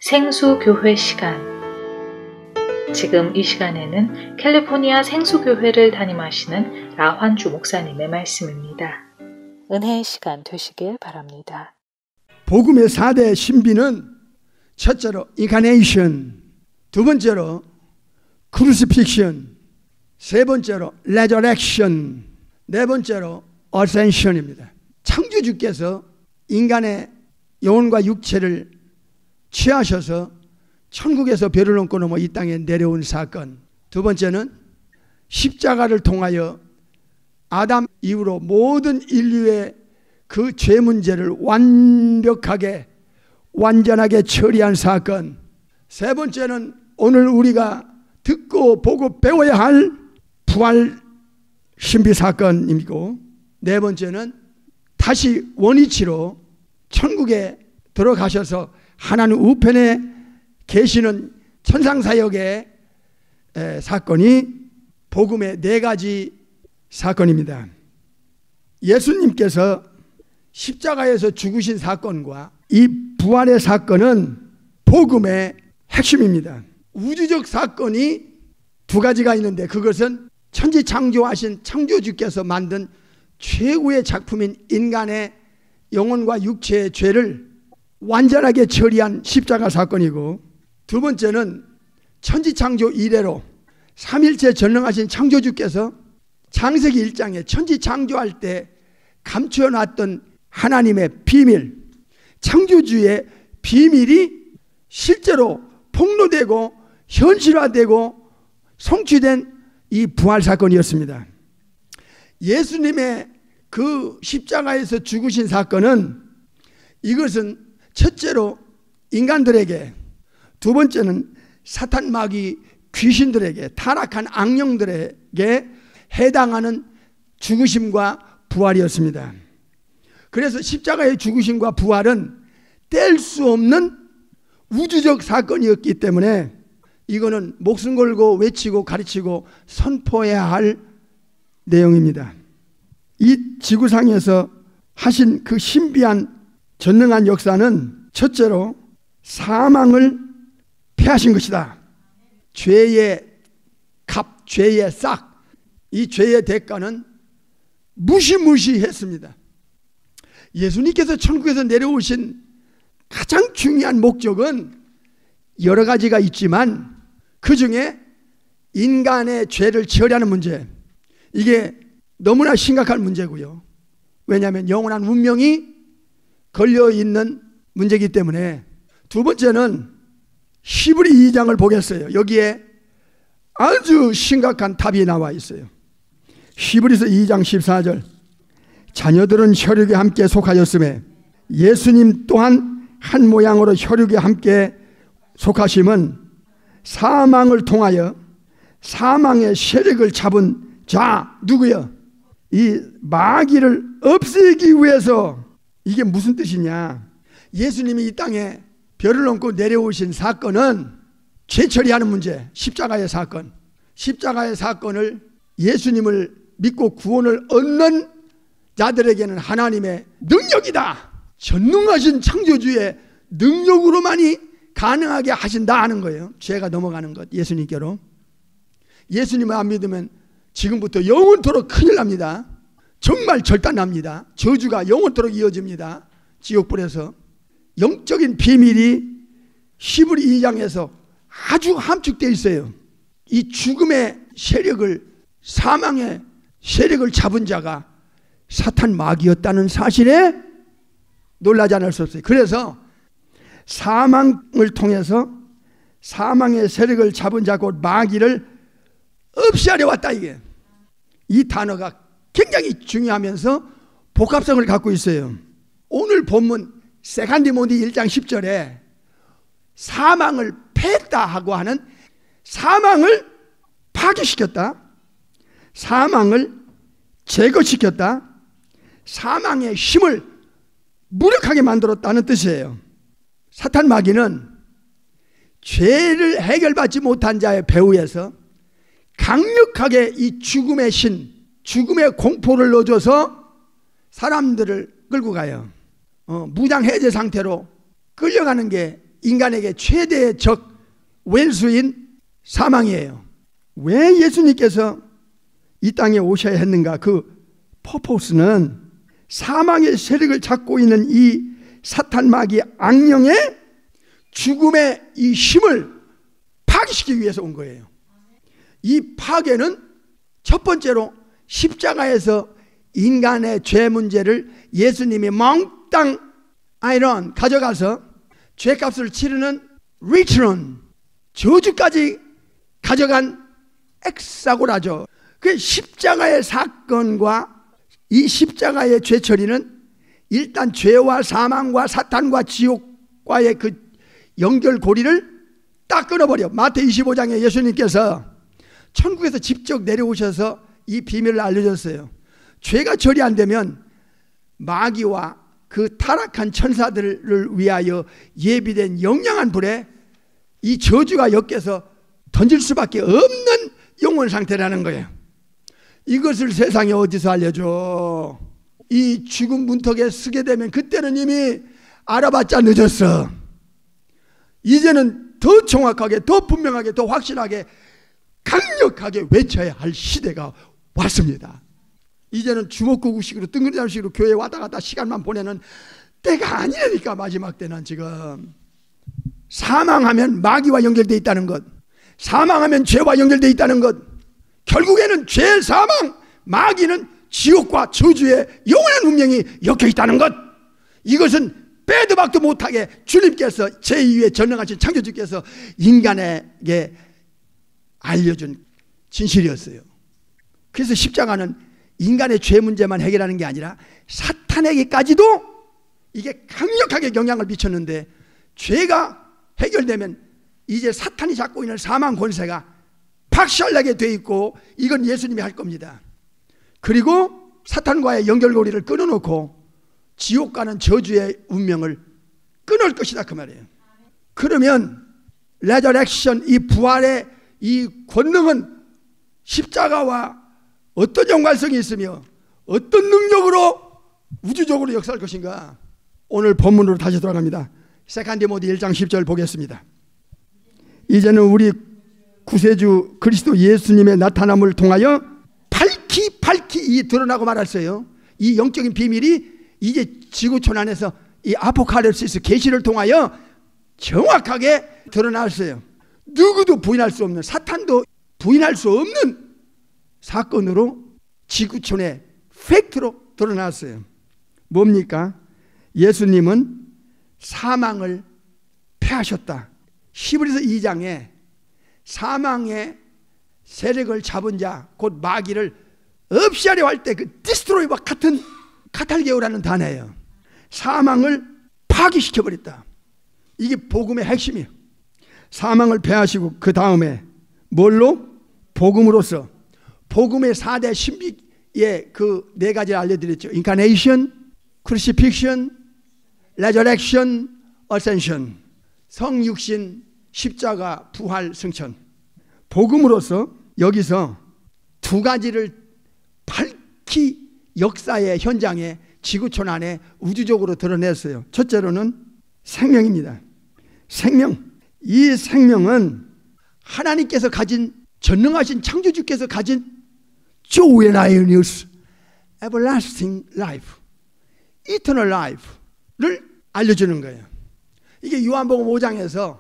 생수교회 시간. 지금 이 시간에는 캘리포니아 생수교회를 담임하시는 라환주 목사님의 말씀입니다. 은혜의 시간 되시길 바랍니다. 복음의 4대 신비는 첫째로 인카네이션, 두 번째로 크루시픽션, 세 번째로 레저렉션, 네 번째로 어센션입니다. 창조주께서 인간의 영혼과 육체를 취하셔서 천국에서 별을 넘고 넘어 이 땅에 내려온 사건. 두 번째는 십자가를 통하여 아담 이후로 모든 인류의 그 죄 문제를 완벽하게 완전하게 처리한 사건. 세 번째는 오늘 우리가 듣고 보고 배워야 할 부활 신비 사건이고, 네 번째는 다시 원위치로 천국에 들어가셔서 하나님 우편에 계시는 천상사역의 사건이 복음의 네 가지 사건입니다. 예수님께서 십자가에서 죽으신 사건과 이 부활의 사건은 복음의 핵심입니다. 우주적 사건이 두 가지가 있는데, 그것은 천지창조하신 창조주께서 만든 최고의 작품인 인간의 영혼과 육체의 죄를 완전하게 처리한 십자가 사건이고, 두 번째는 천지창조 이래로 삼일체 전능하신 창조주께서 창세기 1장에 천지창조할 때 감춰놨던 하나님의 비밀, 창조주의 비밀이 실제로 폭로되고 현실화되고 성취된 이 부활 사건이었습니다. 예수님의 그 십자가에서 죽으신 사건은, 이것은 첫째로 인간들에게, 두 번째는 사탄 마귀 귀신들에게, 타락한 악령들에게 해당하는 죽으심과 부활이었습니다. 그래서 십자가의 죽으심과 부활은 뗄 수 없는 우주적 사건이었기 때문에 이거는 목숨 걸고 외치고 가르치고 선포해야 할 내용입니다. 이 지구상에서 하신 그 신비한 전능한 역사는 첫째로 사망을 패하신 것이다. 죄의 값, 죄의 싹, 이 죄의 대가는 무시무시했습니다. 예수님께서 천국에서 내려오신 가장 중요한 목적은 여러 가지가 있지만, 그 중에 인간의 죄를 처리하는 문제, 이게 너무나 심각한 문제고요. 왜냐하면 영원한 운명이 걸려있는 문제이기 때문에. 두 번째는 히브리 2장을 보겠어요. 여기에 아주 심각한 답이 나와 있어요. 히브리서 2장 14절. 자녀들은 혈육에 함께 속하였음에 예수님 또한 한 모양으로 혈육에 함께 속하심은 사망을 통하여 사망의 세력을 잡은 자, 누구요? 이 마귀를 없애기 위해서. 이게 무슨 뜻이냐? 예수님이 이 땅에 별을 넘고 내려오신 사건은 죄 처리하는 문제, 십자가의 사건. 십자가의 사건을 예수님을 믿고 구원을 얻는 자들에게는 하나님의 능력이다, 전능하신 창조주의 능력으로만이 가능하게 하신다 하는 거예요. 죄가 넘어가는 것, 예수님께로. 예수님을 안 믿으면 지금부터 영원토록 큰일 납니다. 정말 절단납니다. 저주가 영원토록 이어집니다. 지옥불에서. 영적인 비밀이 히브리 2장에서 아주 함축되어 있어요. 이 죽음의 세력을, 사망의 세력을 잡은 자가 사탄 마귀였다는 사실에 놀라지 않을 수 없어요. 그래서 사망을 통해서 사망의 세력을 잡은 자 곧 마귀를 없애하려 왔다. 이게 이 단어가 굉장히 중요하면서 복합성을 갖고 있어요. 오늘 본문 세간디모니 1장 10절에 사망을 패했다 하고 하는, 사망을 파괴시켰다, 사망을 제거시켰다, 사망의 힘을 무력하게 만들었다는 뜻이에요. 사탄 마귀는 죄를 해결받지 못한 자의 배후에서 강력하게 이 죽음의 신, 죽음의 공포를 넣어줘서 사람들을 끌고 가요. 무장 해제 상태로 끌려가는 게 인간에게 최대의 적 왼수인 사망이에요. 왜 예수님께서 이 땅에 오셔야 했는가? 그 퍼포스는 사망의 세력을 잡고 있는 이 사탄 마귀 악령의 죽음의 이 힘을 파괴시키기 위해서 온 거예요. 이 파괴는 첫 번째로 십자가에서 인간의 죄 문제를 예수님이 몽땅 아이런 가져가서 죄값을 치르는 리트론, 저주까지 가져간 엑사고라죠. 그 십자가의 사건과 이 십자가의 죄 처리는 일단 죄와 사망과 사탄과 지옥과의 그 연결고리를 딱 끊어버려. 마태 25장에 예수님께서 천국에서 직접 내려오셔서 이 비밀을 알려줬어요. 죄가 처리 안 되면 마귀와 그 타락한 천사들을 위하여 예비된 영영한 불에 이 저주가 엮여서 던질 수밖에 없는 영혼 상태라는 거예요. 이것을 세상에 어디서 알려줘? 이 죽음 문턱에 서게 되면 그때는 이미 알아봤자 늦었어. 이제는 더 정확하게, 더 분명하게, 더 확실하게, 강력하게 외쳐야 할 시대가 왔습니다. 이제는 주먹구구식으로 뜬그리장식으로 교회에 왔다 갔다 시간만 보내는 때가 아니라니까. 마지막 때는 지금 사망하면 마귀와 연결되어 있다는 것, 사망하면 죄와 연결되어 있다는 것, 결국에는 죄, 사망, 마귀는 지옥과 저주의 영원한 운명이 엮여 있다는 것, 이것은 빼도 박도 못하게 주님께서 제2의 전능하신 창조주께서 인간에게 알려준 진실이었어요. 그래서 십자가는 인간의 죄 문제만 해결하는 게 아니라 사탄에게까지도 이게 강력하게 영향을 미쳤는데, 죄가 해결되면 이제 사탄이 잡고 있는 사망 권세가 박살나게 돼 있고, 이건 예수님이 할 겁니다. 그리고 사탄과의 연결고리를 끊어놓고 지옥과는 저주의 운명을 끊을 것이다 그 말이에요. 그러면 레저렉션, 이 부활의 이 권능은 십자가와 어떤 연관성이 있으며 어떤 능력으로 우주적으로 역사할 것인가? 오늘 본문으로 다시 돌아갑니다. 세컨 디모데 1장 10절 보겠습니다. 이제는 우리 구세주 그리스도 예수님의 나타남을 통하여 밝히 이 드러나고 말았어요. 이 영적인 비밀이 이제 지구촌 안에서 이 아포칼립시스 계시를 통하여 정확하게 드러났어요. 누구도 부인할 수 없는, 사탄도 부인할 수 없는 사건으로 지구촌의 팩트로 드러났어요. 뭡니까? 예수님은 사망을 패하셨다. 히브리서 2장에 사망의 세력을 잡은 자, 곧 마귀를 없이 하려 할 때 그 디스트로이와 같은 카탈게오라는 단어예요. 사망을 파괴시켜버렸다. 이게 복음의 핵심이에요. 사망을 패하시고 그 다음에 뭘로? 복음으로써. 복음의 4대 신비의 그 4가지를 알려드렸죠. 인카네이션, 크루시픽션, 레저렉션, 어센션. 성육신, 십자가, 부활, 승천. 복음으로써 여기서 2가지를 밝히 역사의 현장에 지구촌 안에 우주적으로 드러냈어요. 첫째로는 생명입니다. 생명. 이 생명은 하나님께서 가진, 전능하신 창조주께서 가진 조웬아이니우스 everlasting life, eternal life를 알려주는 거예요. 이게 요한복음 5장에서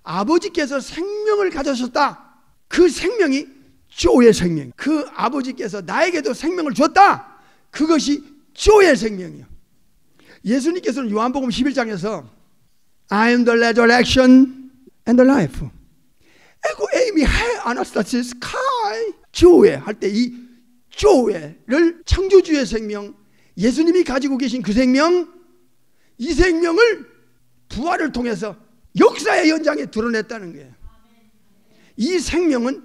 아버지께서 생명을 가져셨다. 그 생명이 조의 생명. 그 아버지께서 나에게도 생명을 줬다. 그것이 조의 생명이요. 예수님께서는 요한복음 11장에서 I am the resurrection and the life. 에고 에이미 해 아나스타시스 카이 조의 할 때 이 조의를 창조주의 생명, 예수님이 가지고 계신 그 생명, 이 생명을 부활을 통해서 역사의 현장에 드러냈다는 거예요. 이 생명은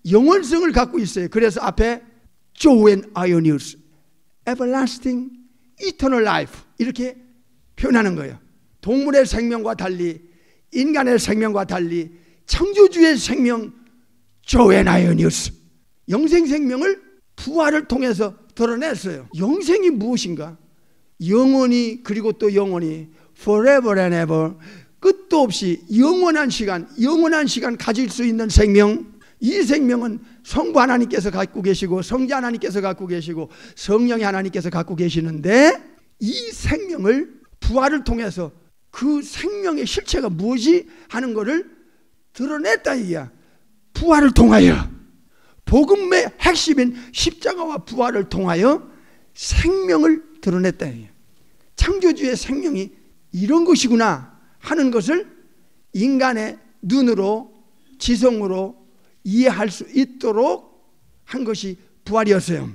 영원성을 갖고 있어요. 그래서 앞에 조웬 아이오니우스 everlasting eternal life 이렇게 표현하는 거예요. 동물의 생명과 달리, 인간의 생명과 달리 창조주의 생명 조웬 아이오니우스, 영생 생명을 부활을 통해서 드러냈어요. 영생이 무엇인가? 영원히, 그리고 또 영원히 forever and ever 끝도 없이 영원한 시간 가질 수 있는 생명, 이 생명은 성부 하나님께서 갖고 계시고 성자 하나님께서 갖고 계시고 성령의 하나님께서 갖고 계시는데, 이 생명을 부활을 통해서 그 생명의 실체가 무엇이 하는 것을 드러냈다 이야. 부활을 통하여, 복음의 핵심인 십자가와 부활을 통하여 생명을 드러냈다 이야. 창조주의 생명이 이런 것이구나 하는 것을 인간의 눈으로, 지성으로 이해할 수 있도록 한 것이 부활이었어요.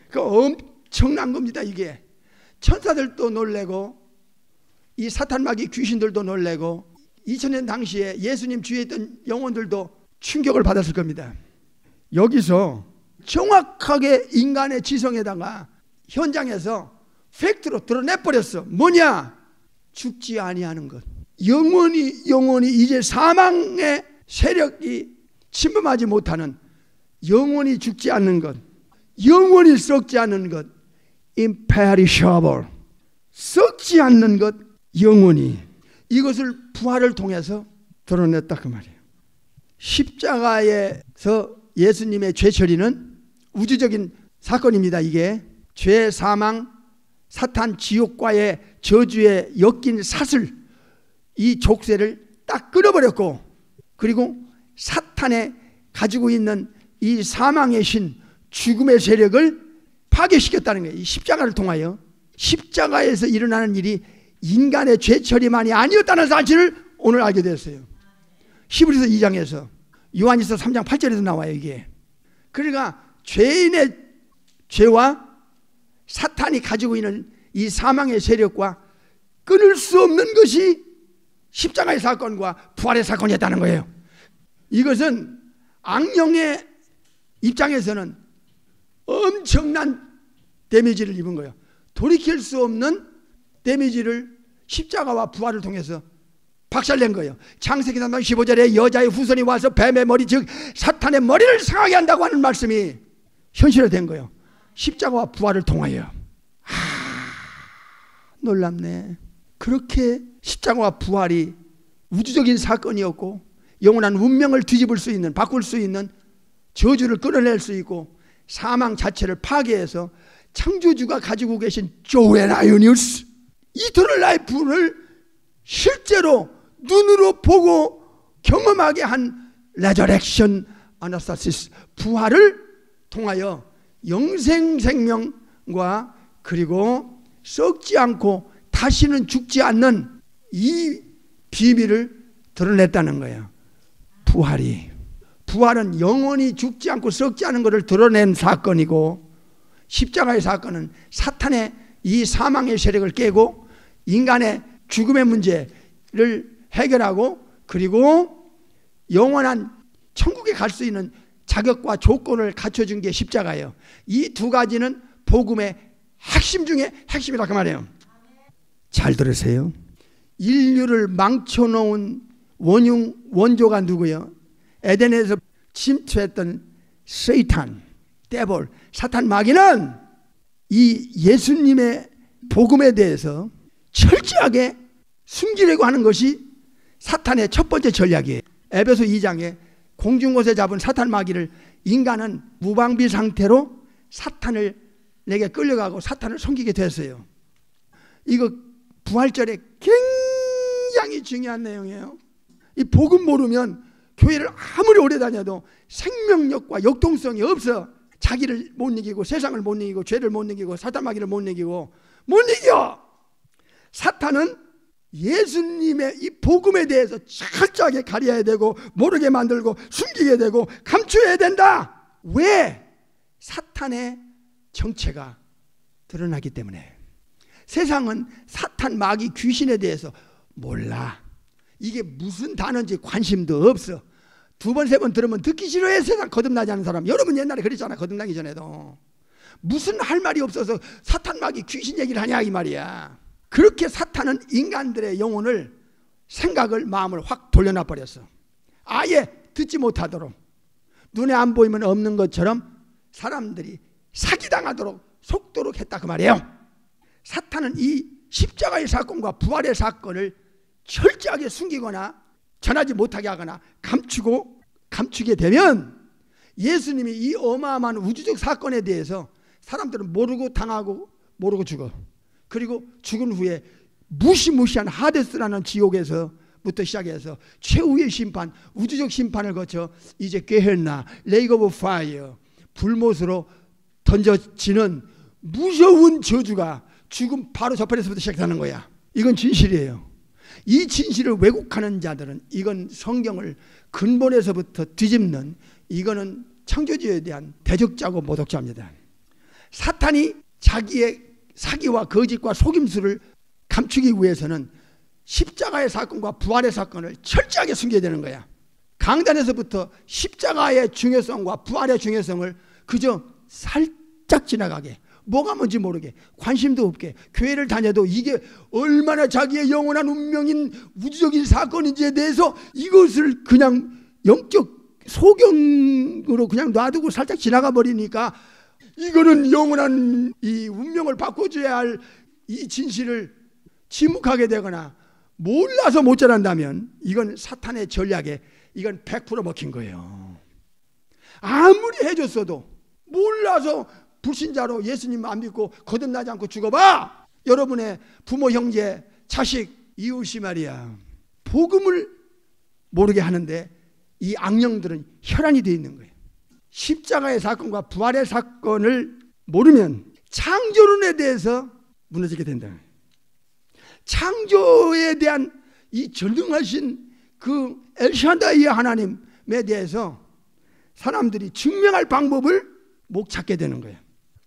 그 엄청난 겁니다. 이게 천사들도 놀래고 이 사탄 마귀 귀신들도 놀래고 2000년 당시에 예수님 주위에 있던 영혼들도 충격을 받았을 겁니다. 여기서 정확하게 인간의 지성에다가 현장에서 팩트로 드러내버렸어. 뭐냐? 죽지 아니하는 것. 영원히 이제 사망의 세력이 침범하지 못하는, 영원히 죽지 않는 것, 영원히 썩지 않는 것, imperishable, 썩지 않는 것, 영원히. 이것을 부활을 통해서 드러냈다 그 말이에요. 십자가에서 예수님의 죄 처리는 우주적인 사건입니다. 이게 죄, 사망, 사탄, 지옥과의 저주에 엮인 사슬, 이 족쇄를 딱 끊어버렸고, 그리고 사탄의 가지고 있는 이 사망의 신, 죽음의 세력을 파괴시켰다는 거예요. 이 십자가를 통하여. 십자가에서 일어나는 일이 인간의 죄 처리만이 아니었다는 사실을 오늘 알게 됐어요. 히브리서 2장에서, 요한일서 3장 8절에서 나와요 이게. 그러니까 죄인의 죄와 사탄이 가지고 있는 이 사망의 세력과 끊을 수 없는 것이 십자가의 사건과 부활의 사건이었다는 거예요. 이것은 악령의 입장에서는 엄청난 데미지를 입은 거예요. 돌이킬 수 없는 데미지를 십자가와 부활을 통해서 박살낸 거예요. 창세기 3장 15절에 여자의 후손이 와서 뱀의 머리, 즉 사탄의 머리를 상하게 한다고 하는 말씀이 현실화된 거예요. 십자가와 부활을 통하여. 놀랍네. 그렇게 십자가와 부활이 우주적인 사건이었고, 영원한 운명을 뒤집을 수 있는, 바꿀 수 있는, 저주를 끌어낼 수 있고, 사망 자체를 파괴해서 창조주가 가지고 계신 조엔 아이오니우스, 이터널 라이프를 실제로 눈으로 보고 경험하게 한 레저렉션 아나스타시스, 부활을 통하여 영생 생명과 그리고 썩지 않고 다시는 죽지 않는 이 비밀을 드러냈다는 거예요. 부활은 영원히 죽지 않고 썩지 않은 것을 드러낸 사건이고, 십자가의 사건은 사탄의 이 사망의 세력을 깨고 인간의 죽음의 문제를 해결하고, 그리고 영원한 천국에 갈 수 있는 자격과 조건을 갖춰준 게 십자가예요. 이 두 가지는 복음의 핵심 중에 핵심이라 그 말이에요. 잘 들으세요. 인류를 망쳐놓은 원조가 누구예요? 에덴에서 침투했던 세이탄, 데볼, 사탄 마귀는 이 예수님의 복음에 대해서 철저하게 숨기려고 하는 것이 사탄의 첫 번째 전략이에요. 에베소 2장에 공중곳에 잡은 사탄 마귀를, 인간은 무방비 상태로 사탄을 내게 끌려가고 사탄을 섬기게 됐어요. 이거 부활절에 굉장히 중요한 내용이에요. 이 복음 모르면 교회를 아무리 오래 다녀도 생명력과 역동성이 없어. 자기를 못 이기고, 세상을 못 이기고, 죄를 못 이기고, 사탄 마귀를 못 이기고, 못 이겨. 사탄은 예수님의 이 복음에 대해서 철저하게 가려야 되고, 모르게 만들고, 숨기게 되고, 감춰야 된다. 왜? 사탄의 정체가 드러나기 때문에. 세상은 사탄, 마귀, 귀신에 대해서 몰라. 이게 무슨 단어인지 관심도 없어. 두 번, 세 번 들으면 듣기 싫어해. 세상 거듭나지 않은 사람. 여러분 옛날에 그랬잖아. 거듭나기 전에도. 무슨 할 말이 없어서 사탄, 마귀, 귀신 얘기를 하냐 이 말이야. 그렇게 사탄은 인간들의 영혼을, 생각을, 마음을 확 돌려놔 버렸어. 아예 듣지 못하도록, 눈에 안 보이면 없는 것처럼 사람들이 사기당하도록 속도록 했다 그 말이에요. 사탄은 이 십자가의 사건과 부활의 사건을 철저하게 숨기거나 전하지 못하게 하거나 감추게 되면 예수님이 이 어마어마한 우주적 사건에 대해서 사람들은 모르고 당하고 모르고 죽어. 그리고 죽은 후에 무시무시한 하데스라는 지옥에서부터 시작해서 최후의 심판, 우주적 심판을 거쳐 이제 게헨나, 레이크 오브 파이어, 불못으로 던져지는 무서운 저주가 죽음 바로 저편에서부터 시작하는 거야. 이건 진실이에요. 이 진실을 왜곡하는 자들은 이건 성경을 근본에서부터 뒤집는, 이거는 창조주에 대한 대적자고 모독자입니다. 사탄이 자기의 사기와 거짓과 속임수를 감추기 위해서는 십자가의 사건과 부활의 사건을 철저하게 숨겨야 되는 거야. 강단에서부터 십자가의 중요성과 부활의 중요성을 그저 살짝 지나가게, 뭐가 뭔지 모르게, 관심도 없게, 교회를 다녀도 이게 얼마나 자기의 영원한 운명인 우주적인 사건인지에 대해서 이것을 그냥 영적 소경으로 그냥 놔두고 살짝 지나가 버리니까, 이거는 영원한 이 운명을 바꿔줘야 할 이 진실을 침묵하게 되거나 몰라서 못 전한다면 이건 사탄의 전략에 이건 100% 먹힌 거예요. 아무리 해줬어도 몰라서 불신자로 예수님 안 믿고 거듭나지 않고 죽어봐. 여러분의 부모, 형제, 자식, 이웃이 말이야, 복음을 모르게 하는데 이 악령들은 혈안이 되어 있는 거예요. 십자가의 사건과 부활의 사건을 모르면 창조론에 대해서 무너지게 된다. 창조에 대한 이 전능하신 그 엘샤다이의 하나님에 대해서 사람들이 증명할 방법을 못 찾게 되는 거예요.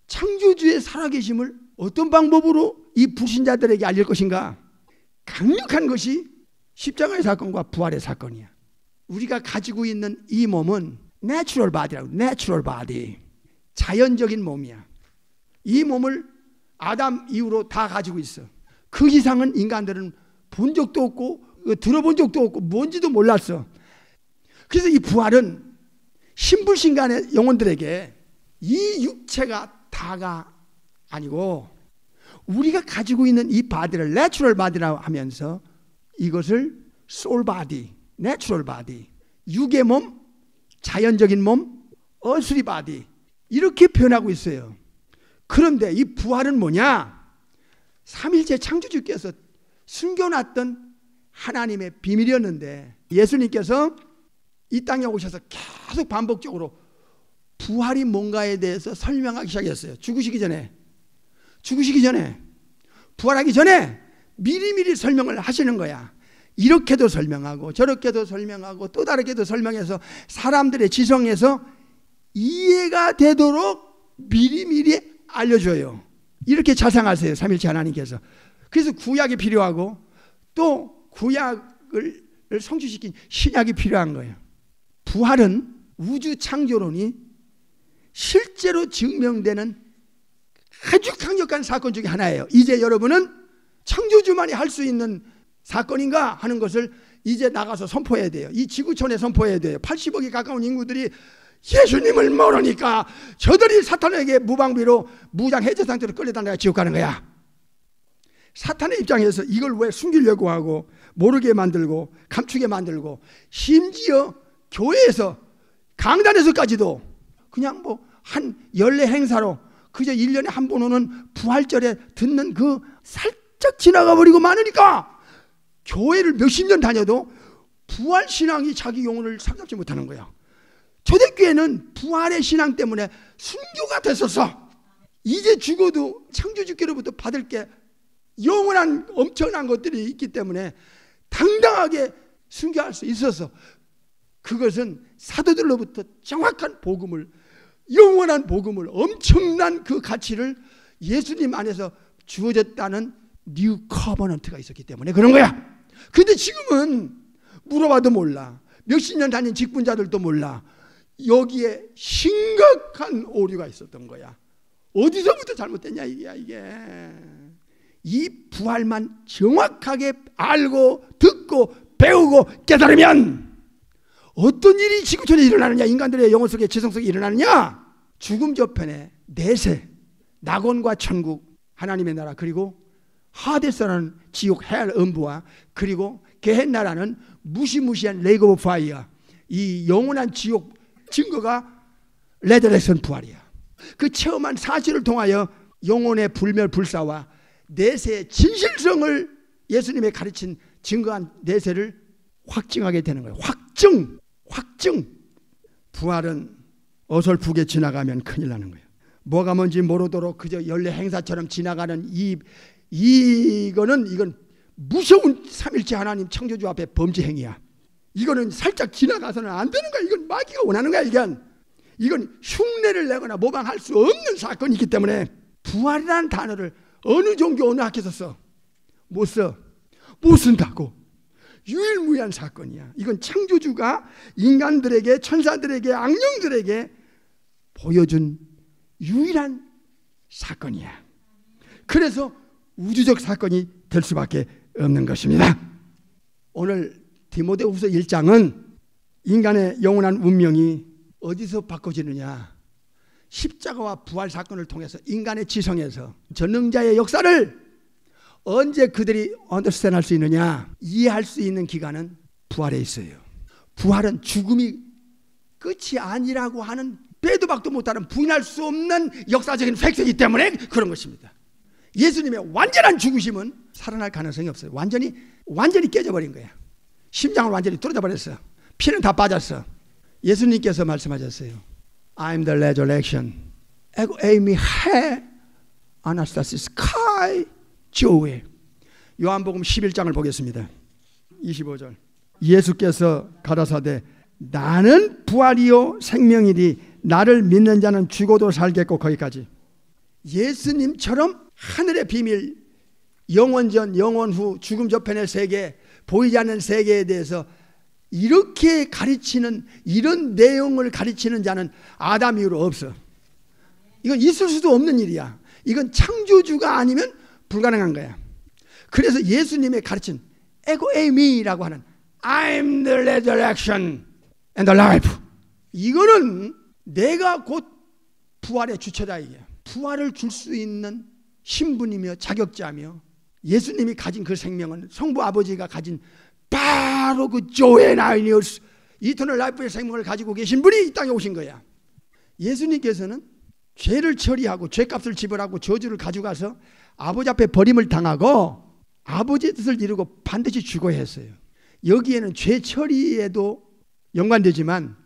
창조주의 살아계심을 어떤 방법으로 이 불신자들에게 알릴 것인가? 강력한 것이 십자가의 사건과 부활의 사건이야. 우리가 가지고 있는 이 몸은 내추럴 바디라고, 내추럴 바디, 자연적인 몸이야. 이 몸을 아담 이후로 다 가지고 있어. 그 이상은 인간들은 본 적도 없고 들어본 적도 없고 뭔지도 몰랐어. 그래서 이 부활은 신불신간의 영혼들에게 이 육체가 다가 아니고 우리가 가지고 있는 이 바디를 내추럴 바디라고 하면서 이것을 소울 바디, 내추럴 바디, 육의 몸, 자연적인 몸, 어스리 바디, 이렇게 표현하고 있어요. 그런데 이 부활은 뭐냐? 삼일째 창조주께서 숨겨놨던 하나님의 비밀이었는데 예수님께서 이 땅에 오셔서 계속 반복적으로 부활이 뭔가에 대해서 설명하기 시작했어요. 죽으시기 전에, 부활하기 전에 미리미리 설명을 하시는 거야. 이렇게도 설명하고 저렇게도 설명하고 또 다르게도 설명해서 사람들의 지성에서 이해가 되도록 미리미리 알려줘요. 이렇게 자상하세요, 삼일체 하나님께서. 그래서 구약이 필요하고 또 구약을 성취시킨 신약이 필요한 거예요. 부활은 우주 창조론이 실제로 증명되는 아주 강력한 사건 중에 하나예요. 이제 여러분은 창조주만이 할 수 있는 사건인가 하는 것을 이제 나가서 선포해야 돼요. 이 지구촌에 선포해야 돼요. 80억이 가까운 인구들이 예수님을 모르니까 저들이 사탄에게 무방비로 무장 해제 상태로 끌려다녀 지옥 가는 거야. 사탄의 입장에서 이걸 왜 숨기려고 하고 모르게 만들고 감추게 만들고, 심지어 교회에서 강단에서까지도 그냥 뭐 한 연례 행사로 그저 1년에 한 번 오는 부활절에 듣는 그 살짝 지나가 버리고 많으니까 교회를 몇십 년 다녀도 부활신앙이 자기 영혼을 사로잡지 못하는 거야. 초대교회는 부활의 신앙 때문에 순교가 됐었어. 이제 죽어도 창조주께로부터 받을 게 영원한 엄청난 것들이 있기 때문에 당당하게 순교할 수 있었어. 그것은 사도들로부터 정확한 복음을, 영원한 복음을, 엄청난 그 가치를 예수님 안에서 주어졌다는 뉴 커버넌트가 있었기 때문에 그런 거야. 근데 지금은 물어봐도 몰라. 몇십 년 다닌 직분자들도 몰라. 여기에 심각한 오류가 있었던 거야. 어디서부터 잘못됐냐 이게. 이 부활만 정확하게 알고 듣고 배우고 깨달으면 어떤 일이 지구촌에 일어나느냐, 인간들의 영혼 속에 지성 속에 일어나느냐. 죽음 저편에 내세, 낙원과 천국, 하나님의 나라, 그리고 하데스라는 지옥 해할 음부와 그리고 게헨나라는 무시무시한 레이그 오브 파이어, 이 영원한 지옥 증거가 레저렉션 부활이야. 그 체험한 사실을 통하여 영혼의 불멸불사와 내세의 진실성을 예수님의 가르친 증거한 내세를 확증하게 되는 거예요. 확증. 부활은 어설프게 지나가면 큰일 나는 거예요. 뭐가 뭔지 모르도록 그저 연례 행사처럼 지나가는 이건 무서운 삼일체 하나님 창조주 앞에 범죄 행위야. 이거는 살짝 지나가서는 안 되는 거야. 이건 마귀가 원하는 거야. 이건 흉내를 내거나 모방할 수 없는 사건이 있기 때문에 부활이라는 단어를 어느 종교 어느 학교에서 써? 못 쓴다고. 유일무이한 사건이야. 이건 창조주가 인간들에게, 천사들에게, 악령들에게 보여준 유일한 사건이야. 그래서 우주적 사건이 될 수밖에 없는 것입니다. 오늘 디모데후서 1장은 인간의 영원한 운명이 어디서 바꿔지느냐, 십자가와 부활 사건을 통해서 인간의 지성에서 전능자의 역사를 언제 그들이 언더스탠드 할 수 있느냐, 이해할 수 있는 기간은 부활에 있어요. 부활은 죽음이 끝이 아니라고 하는, 빼도 박도 못하는, 부인할 수 없는 역사적인 팩트이기 때문에 그런 것입니다. 예수님의 완전한 죽으심은 살아날 가능성이 없어요. 완전히 깨져버린 거야. 심장을 완전히 뚫어져 버렸어. 피는 다 빠졌어. 예수님께서 말씀하셨어요. I'm the resurrection. 에고 에이미 해 아나스타시스 카이 조에. 요한복음 11장을 보겠습니다. 25절. 예수께서 가라사대 나는 부활이요 생명이니 나를 믿는 자는 죽어도 살겠고, 거기까지. 예수님처럼 하늘의 비밀, 영원전, 영원후, 죽음 저편의 세계, 보이지 않는 세계에 대해서 이렇게 가르치는, 이런 내용을 가르치는 자는 아담 이후로 없어. 이건 있을 수도 없는 일이야. 이건 창조주가 아니면 불가능한 거야. 그래서 예수님의 가르친 에고 에이미라고 하는 I'm the resurrection and the life, 이거는 내가 곧 부활의 주체다. 이게 부활을 줄 수 있는 신분이며 자격자며, 예수님이 가진 그 생명은 성부 아버지가 가진 바로 그 조에나이니어스 이터널 라이프의 생명을 가지고 계신 분이 이 땅에 오신 거야. 예수님께서는 죄를 처리하고 죄값을 지불하고 저주를 가져가서 아버지 앞에 버림을 당하고 아버지의 뜻을 이루고 반드시 죽어야 했어요. 여기에는 죄 처리에도 연관되지만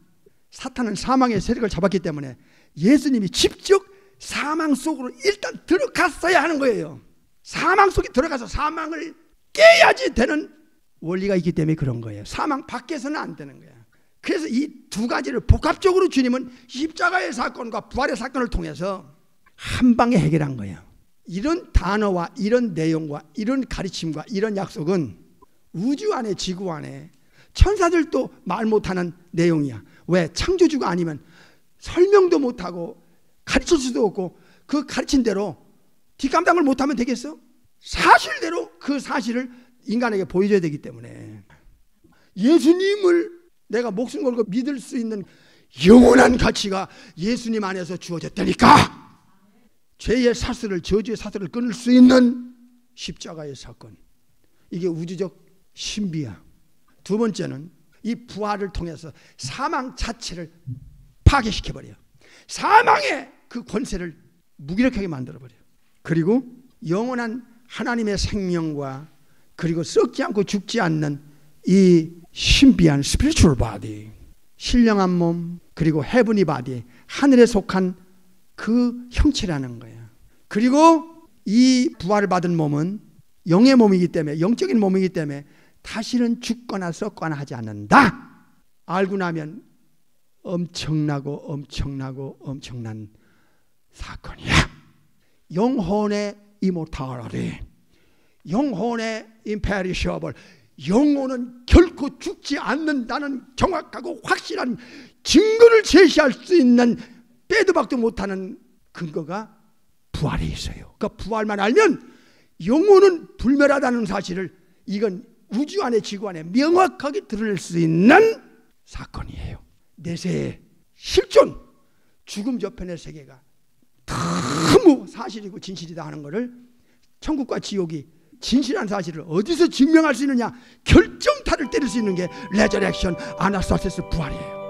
사탄은 사망의 세력을 잡았기 때문에 예수님이 직접 사망 속으로 일단 들어갔어야 하는 거예요. 사망 속에 들어가서 사망을 깨야지 되는 원리가 있기 때문에 그런 거예요. 사망 밖에서는 안 되는 거야. 그래서 이 두 가지를 복합적으로 주님은 십자가의 사건과 부활의 사건을 통해서 한 방에 해결한 거예요. 이런 단어와 이런 내용과 이런 가르침과 이런 약속은 우주 안에, 지구 안에 천사들도 말 못하는 내용이야. 왜? 창조주가 아니면 설명도 못하고 가르칠 수도 없고, 그 가르친 대로 뒷감당을 못하면 되겠어? 사실대로 그 사실을 인간에게 보여줘야 되기 때문에 예수님을 내가 목숨 걸고 믿을 수 있는 영원한 가치가 예수님 안에서 주어졌다니까. 죄의 사슬을, 저주의 사슬을 끊을 수 있는 십자가의 사건, 이게 우주적 신비야. 두 번째는 이 부활을 통해서 사망 자체를 파괴시켜버려. 사망의 그 권세를 무기력하게 만들어버려. 그리고 영원한 하나님의 생명과 그리고 썩지 않고 죽지 않는 이 신비한 spiritual body, 신령한 몸, 그리고 heavenly body, 하늘에 속한 그 형체라는 거야. 그리고 이 부활을 받은 몸은 영의 몸이기 때문에, 영적인 몸이기 때문에 다시는 죽거나 썩거나 하지 않는다. 알고 나면 엄청나고 엄청난 사건이야. 영혼의 immortality, 영혼의 imperishable, 영혼은 결코 죽지 않는다는 정확하고 확실한 증거를 제시할 수 있는, 빼도 박도 못하는 근거가 부활에 있어요. 그러니까 부활만 알면 영혼은 불멸하다는 사실을, 이건 우주 안에, 지구 안에 명확하게 드러낼 수 있는 사건이에요. 내세의 실존, 죽음 저편의 세계가 너무 사실이고 진실이다 하는 것을 천국과 지옥이 진실한 사실을 어디서 증명할 수 있느냐, 결정타를 때릴 수 있는 게 레저렉션 아나스타시스 부활이에요.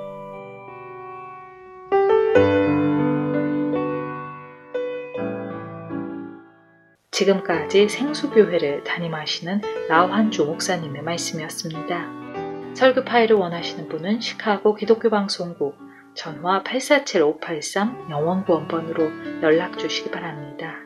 지금까지 생수교회를 담임하시는 라환주 목사님의 말씀이었습니다. 설교 파일을 원하시는 분은 시카고 기독교 방송국 전화 847-583-0191번으로 연락 주시기 바랍니다.